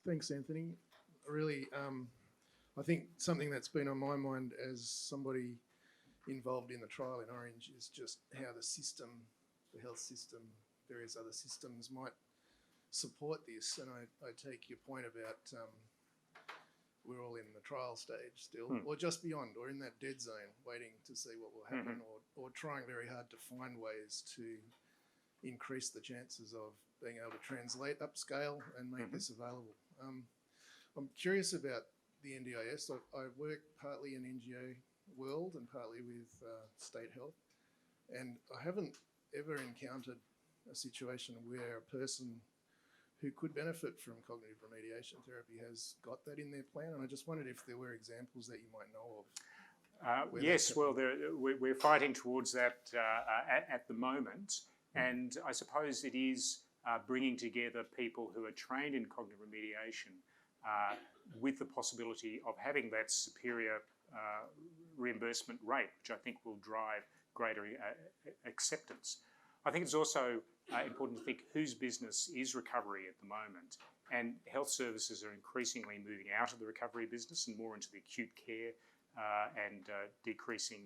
Thanks, Anthony. Really, I think something that's been on my mind as somebody involved in the trial in Orange is just how the system, the health system, various other systems might support this. And I take your point about we're all in the trial stage still, or just beyond, or in that dead zone, waiting to see what will happen, or trying very hard to find ways to increase the chances of being able to translate, upscale, and make this available. I'm curious about the NDIS. I work partly in NGO world and partly with state health, and I haven't ever encountered a situation where a person who could benefit from cognitive remediation therapy has got that in their plan, and I just wondered if there were examples that you might know of. Yes, well, we're fighting towards that at the moment, and I suppose it is bringing together people who are trained in cognitive remediation with the possibility of having that superior reimbursement rate, which I think will drive greater acceptance. I think it's also important to think whose business is recovery at the moment, and health services are increasingly moving out of the recovery business and more into the acute care and decreasing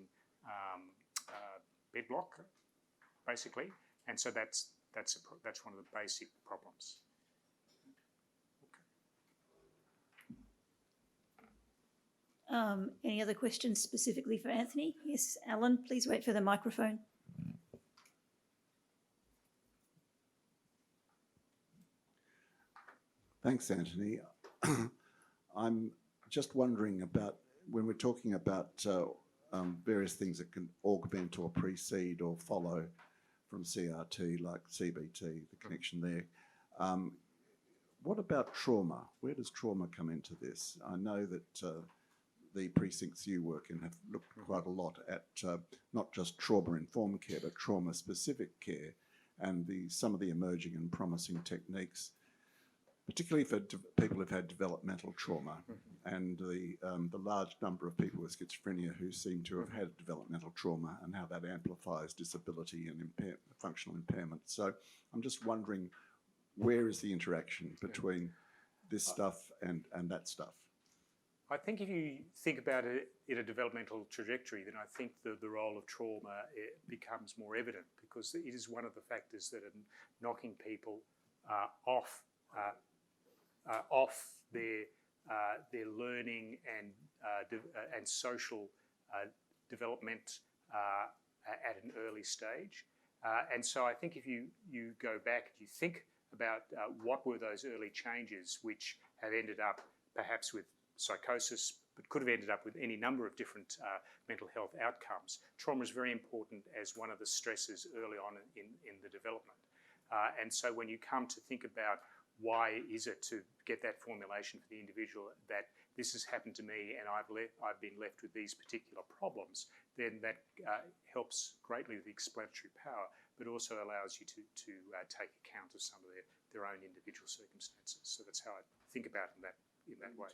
bed block, basically, and so that's one of the basic problems. Any other questions specifically for Anthony? Yes, Alan, please wait for the microphone. Thanks, Anthony. I'm just wondering about when we're talking about various things that can augment or precede or follow from CRT, like CBT, the connection there. What about trauma? Where does trauma come into this? I know that the precincts you work in have looked quite a lot at not just trauma-informed care, but trauma-specific care, and some of the emerging and promising techniques, particularly for people who've had developmental trauma, and the large number of people with schizophrenia who seem to have had developmental trauma, and how that amplifies disability and functional impairment. So I'm just wondering, where is the interaction between this stuff and that stuff? I think if you think about it in a developmental trajectory, then I think the role of trauma becomes more evident, because it is one of the factors that are knocking people off their learning and social development at an early stage. And so I think if you go back, you think about what were those early changes which have ended up perhaps with psychosis, but could have ended up with any number of different mental health outcomes. Trauma is very important as one of the stresses early on in the development. And so when you come to think about why is it to get that formulation for the individual that this has happened to me and I've been left with these particular problems, then that helps greatly with the explanatory power, but also allows you to take account of some of their own individual circumstances. So that's how I think about it in that way.